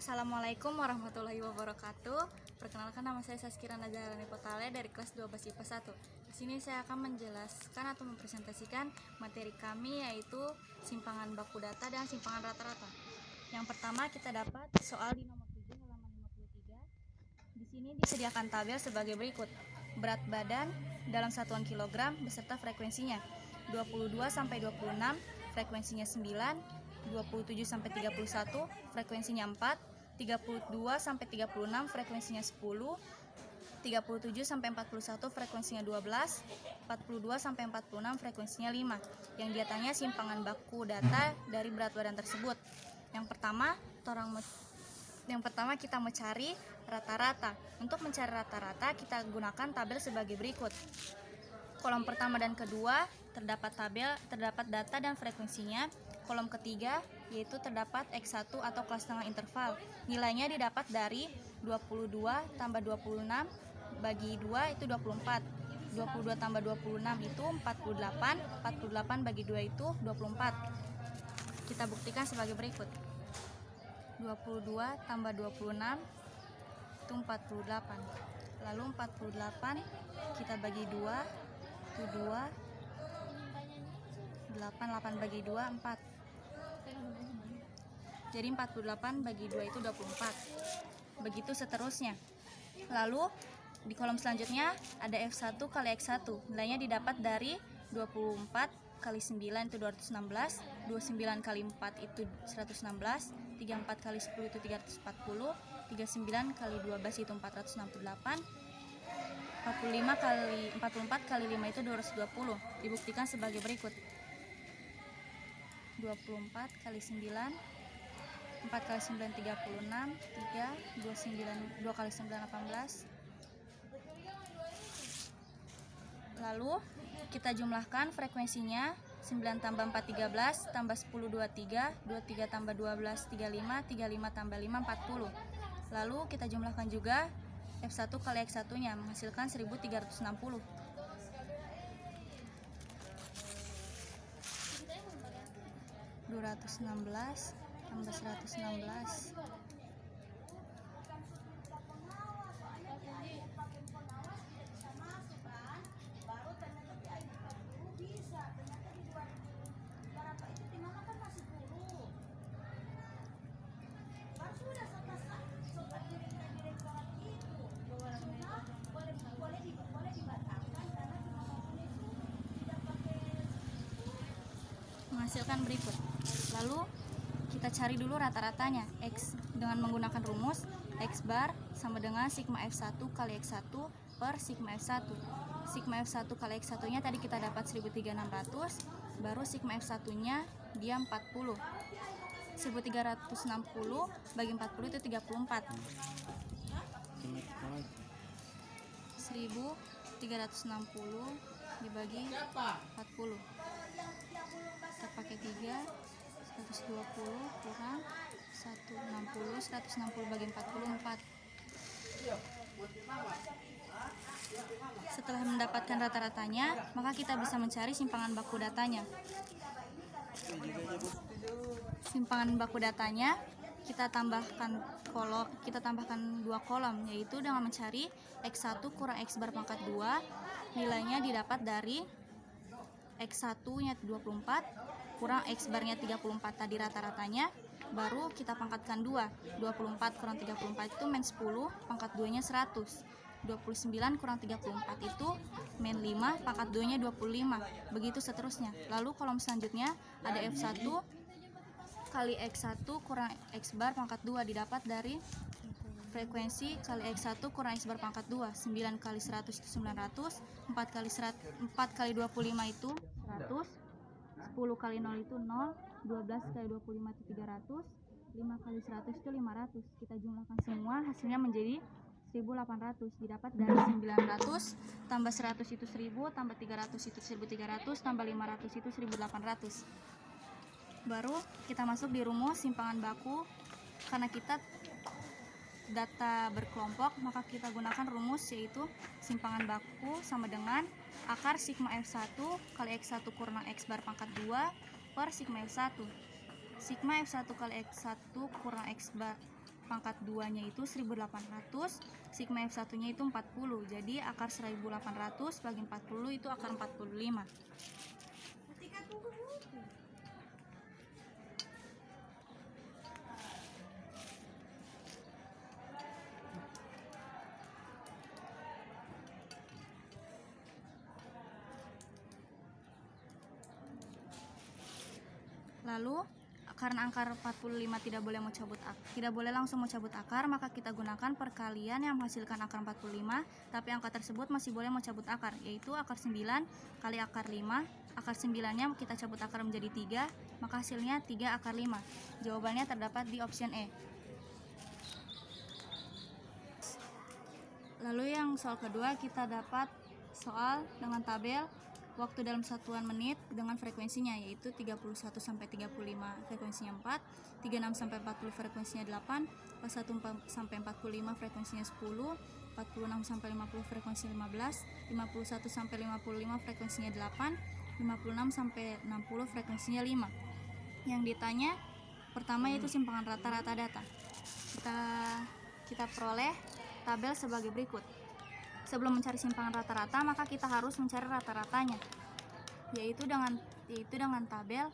Assalamualaikum warahmatullahi wabarakatuh. Perkenalkan, nama saya Saskira Nazarani Potale dari kelas 12 IPA 1. Di sini saya akan menjelaskan atau mempresentasikan materi kami, yaitu simpangan baku data dan simpangan rata-rata. Yang pertama kita dapat soal di nomor 7 halaman 53. Di sini disediakan tabel sebagai berikut. Berat badan dalam satuan kilogram beserta frekuensinya. 22 sampai 26, frekuensinya 9, 27 sampai 31, frekuensinya 4, 32 sampai 36, frekuensinya 10, 37 sampai 41, frekuensinya 12, 42 sampai 46, frekuensinya 5. Yang dia tanya simpangan baku data dari berat badan tersebut. Yang pertama kita mencari rata-rata. Untuk mencari rata-rata kita gunakan tabel sebagai berikut. Kolom pertama dan kedua terdapat data dan frekuensinya. Kolom ketiga yaitu terdapat X1 atau kelas tengah interval. Nilainya didapat dari 22 tambah 26 bagi 2 itu 24. 22 tambah 26 itu 48. 48 bagi 2 itu 24. Kita buktikan sebagai berikut. 22 tambah 26 itu 48. Lalu 48 kita bagi 2 itu 2. 8 bagi 2 4. Jadi 48 bagi 2 itu 24. Begitu seterusnya. Lalu di kolom selanjutnya ada F1 kali X1. Nilainya didapat dari 24 kali 9 itu 216, 29 kali 4 itu 116, 34 kali 10 itu 340, 39 kali 12 itu 468, 44 kali 5 itu 220. Dibuktikan sebagai berikut. 24 kali 9, 4 kali 9 36, 3, 2 kali 9 18. Lalu kita jumlahkan frekuensinya. 9 tambah 4 13, tambah 10 23, 23 tambah 12 35, 35 tambah 5 40. Lalu kita jumlahkan juga F1 kali X1 nya menghasilkan 1360. (216) tambah 116 menghasilkan berikut. Lalu kita cari dulu rata-ratanya. X dengan menggunakan rumus X bar sama dengan sigma F1 kali X1 per sigma F1. Sigma F1 kali X1 nya tadi kita dapat 13600, baru sigma F1 nya dia 40. 1360 bagi 40 itu 34. 1360 dibagi 40. Kita pakai 3, 120 kurang 160, 160 bagi 44. Setelah mendapatkan rata-ratanya, maka kita bisa mencari simpangan baku datanya. Simpangan baku datanya kita tambahkan dua kolom, yaitu dengan mencari X1 kurang X bar pangkat 2. Nilainya didapat dari X1 nya 24 kurang X bar nya 34 tadi rata-ratanya, baru kita pangkatkan 2. 24 kurang 34 itu min 10, pangkat 2 nya 100. 29 kurang 34 itu min 5, pangkat 2 nya 25. Begitu seterusnya. Lalu kolom selanjutnya ada F1 kali X1 kurang X bar pangkat 2 didapat dari frekuensi kali X1 kurang X bar pangkat 2. 9 kali 100 itu 900, 4 kali 25 itu 100, 10 kali 0 itu 0, 12 kali 25 itu 300, 5 kali 100 itu 500. Kita jumlahkan semua, hasilnya menjadi 1800. Didapat dari 900 tambah 100 itu 1000, tambah 300 itu 1300, tambah 500 itu 1800. Baru kita masuk di rumus simpangan baku. Karena kita data berkelompok, maka kita gunakan rumus, yaitu simpangan baku sama dengan akar sigma F1 kali X1 kurang X bar pangkat 2 per sigma F1. Sigma F1 kali X1 kurang X bar pangkat 2-nya itu 1800, sigma F1-nya itu 40. Jadi akar 1800 bagi 40 itu akar 45. Lalu karena akar 45 tidak boleh langsung mau cabut akar, maka kita gunakan perkalian yang menghasilkan akar 45, tapi angka tersebut masih boleh mau cabut akar, yaitu akar 9 kali akar 5. Akar 9-nya kita cabut akar menjadi 3, maka hasilnya 3 akar 5. Jawabannya terdapat di option E. Lalu yang soal kedua, kita dapat soal dengan tabel waktu dalam satuan menit dengan frekuensinya, yaitu 31 sampai 35 frekuensinya 4, 36 sampai 40 frekuensinya 8, 41 sampai 45 frekuensinya 10, 46 sampai 50 frekuensinya 15, 51 sampai 55 frekuensinya 8, 56 sampai 60 frekuensinya 5. Yang ditanya pertama yaitu simpangan rata-rata data. Kita peroleh tabel sebagai berikut. Sebelum mencari simpangan rata-rata, maka kita harus mencari rata-ratanya, yaitu dengan tabel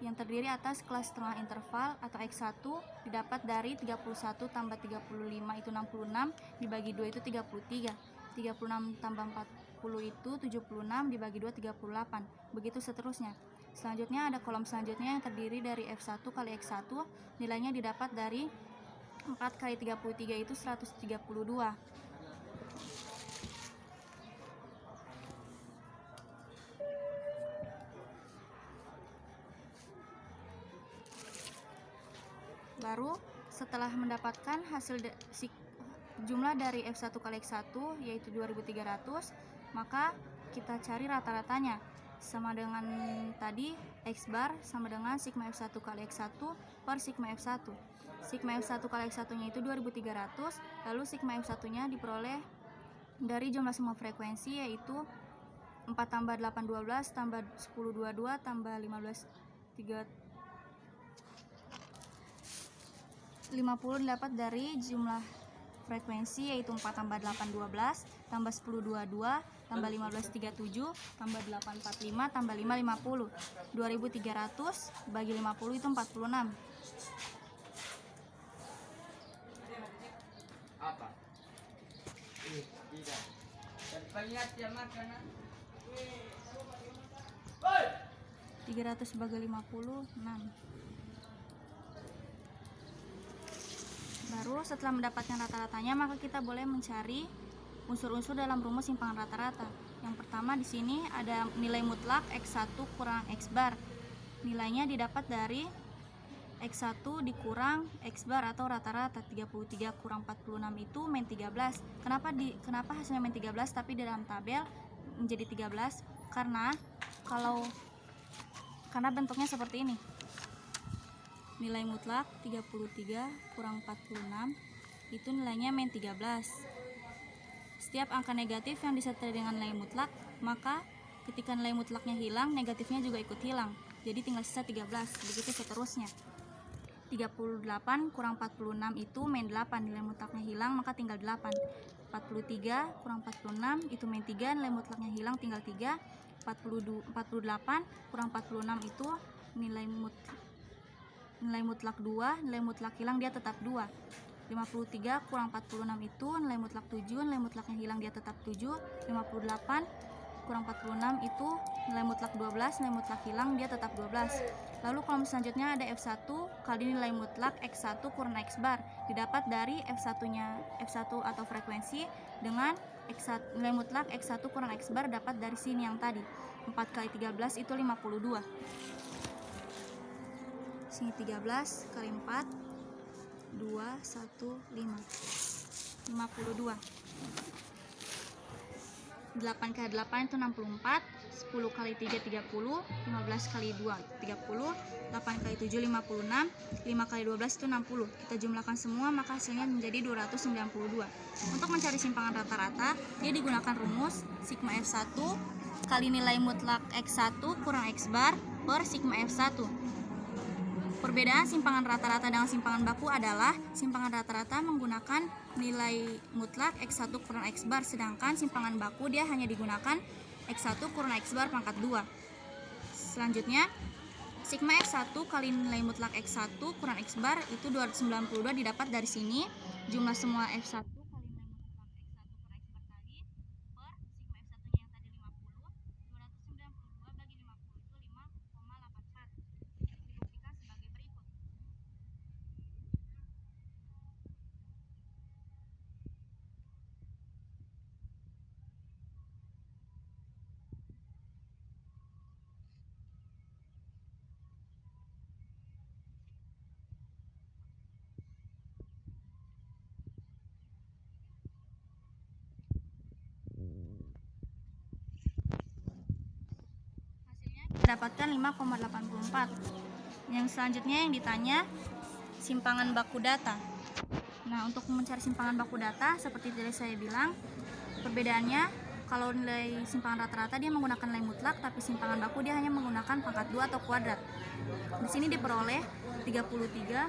yang terdiri atas kelas setengah interval atau X1 didapat dari 31 tambah 35 itu 66, dibagi 2 itu 33, 36 tambah 40 itu 76, dibagi 2 38, begitu seterusnya. Selanjutnya ada kolom selanjutnya yang terdiri dari F1 kali X1, nilainya didapat dari 4 kali 33 itu 132. Baru setelah mendapatkan hasil jumlah dari F1 kali X1 yaitu 2300, maka kita cari rata-ratanya. Sama dengan tadi, X bar sama dengan sigma F1 kali X1 per sigma F1. Sigma F1 kali X1 nya itu 2300, lalu sigma F1 nya diperoleh dari jumlah semua frekuensi, yaitu 4 tambah 8 12 tambah 10 22 tambah 15 50 didapat dari jumlah frekuensi, yaitu 4 tambah 8 12 tambah 10 22 tambah 15 37 tambah 8 45 tambah 5 50. 2300 bagi 50 itu 46. Apa? Tidak. Terlihat ya makanan. 300 bagi 50 6. Baru setelah mendapatkan rata-ratanya, maka kita boleh mencari unsur-unsur dalam rumus simpangan rata-rata. Yang pertama di sini ada nilai mutlak X1 kurang X bar. Nilainya didapat dari X1 dikurang X bar atau rata-rata. 33 kurang 46 itu min 13. Kenapa hasilnya min 13 tapi di dalam tabel menjadi 13? Karena bentuknya seperti ini. Nilai mutlak 33 kurang 46 itu nilainya min 13. Setiap angka negatif yang disertai dengan nilai mutlak, maka ketika nilai mutlaknya hilang, negatifnya juga ikut hilang. Jadi tinggal sisa 13, begitu seterusnya. 38 kurang 46 itu min 8, nilai mutlaknya hilang maka tinggal 8. 43 kurang 46 itu min 3, nilai mutlaknya hilang tinggal 3. 48 kurang 46 itu nilai mutlak 2, nilai mutlak hilang dia tetap 2. 53 kurang 46 itu nilai mutlak 7, nilai mutlaknya hilang dia tetap 7. 58 kurang 46 itu nilai mutlak 12, nilai mutlak hilang dia tetap 12. Lalu kolom selanjutnya ada F1 kali nilai mutlak X1 kurang X bar, didapat dari F1 atau frekuensi dengan nilai mutlak X1 kurang X bar dapat dari sini yang tadi. 4 kali 13 itu 52. Sini 13 kali 4 2 1 5 52. 8 kali 8 itu 64, 10 kali 3 30, 15 kali 2 30, 8 kali 7 56, 5 kali 12 itu 60. Kita jumlahkan semua maka hasilnya menjadi 292. Untuk mencari simpangan rata-rata, dia digunakan rumus sigma F1 kali nilai mutlak X1 kurang X bar per sigma F1. Perbedaan simpangan rata-rata dengan simpangan baku adalah simpangan rata-rata menggunakan nilai mutlak X1 kurang X bar, sedangkan simpangan baku dia hanya digunakan X1 kurang X bar pangkat 2. Selanjutnya, sigma X1 kali nilai mutlak X1 kurang X bar itu 292 didapat dari sini. Jumlah semua F1 kali nilai mutlak X1 kurang X bar tadi per sigma F1-nya yang tadi 50. 292 bagi 50 itu 5,84. Dibuktikan sebagai berikut. Hasilnya kita dapatkan 5,84. Yang selanjutnya yang ditanya simpangan baku data. Nah, untuk mencari simpangan baku data seperti tadi saya bilang, perbedaannya kalau nilai simpangan rata-rata dia menggunakan nilai mutlak, tapi simpangan baku dia hanya menggunakan pangkat 2 atau kuadrat. Di sini diperoleh 33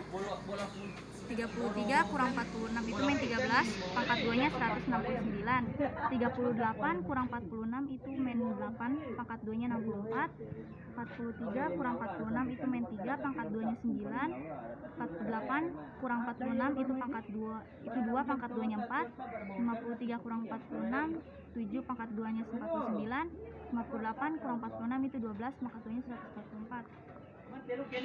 kurang 46 itu min 13, pangkat 2-nya 169. 38 kurang 46 itu min 8, pangkat 2-nya 64. 43 kurang 46 itu min 3, pangkat 2-nya 9. 48 kurang 46 itu pangkat 2, itu 2, pangkat 2-nya 4. 53 kurang 46, 7, pangkat 2-nya 49. 58 kurang 46 itu 12, pangkat 2-nya 144.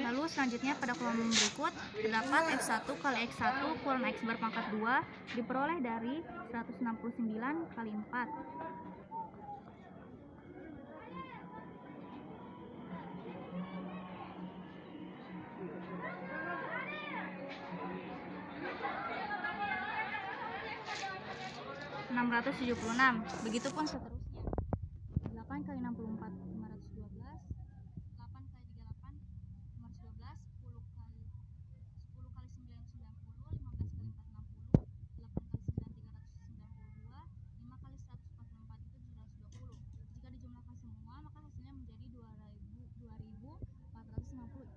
Lalu selanjutnya pada kolom berikut terdapat X1 kali X1 kurang X bar pangkat 2 diperoleh dari 169 kali 4. Begitupun seterusnya. 8 kali 64 512, 8 kali 38 512, 10 kali 9 90, 15 kali 4 60, 8 kali 9 392, 5 kali 144 itu 720. Jika dijumlahkan semua maka hasilnya menjadi 2450.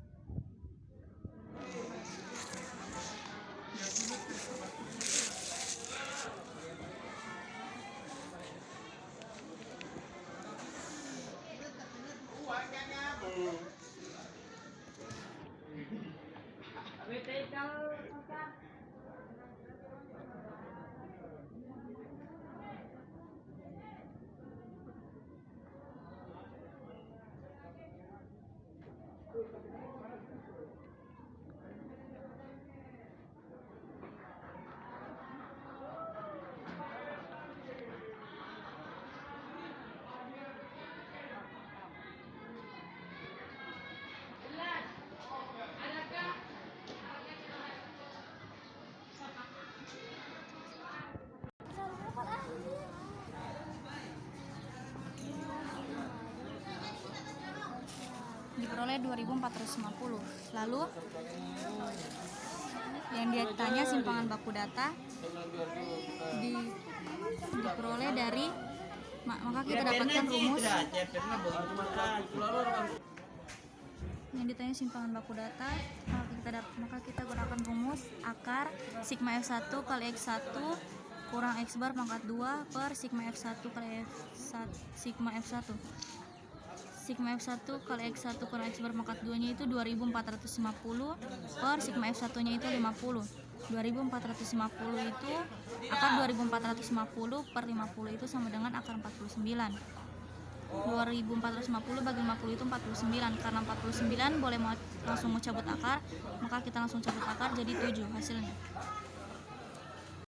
Diperoleh 2450. Lalu yang ditanya simpangan baku data diperoleh dari maka kita dapatkan rumus yang ditanya simpangan baku data, maka kita gunakan rumus akar sigma F1 kali X1 kurang X bar pangkat 2 per sigma F1 kali sigma F1. Sigma F1 kali X1 kurang X bar pangkat 2 nya itu 2450 per sigma F1 nya itu 50. 2450 itu akar 2450 per 50 itu sama dengan akar 49. 2450 bagi 50 itu 49. Karena 49 boleh langsung mau cabut akar, maka kita langsung cabut akar jadi 7 hasilnya.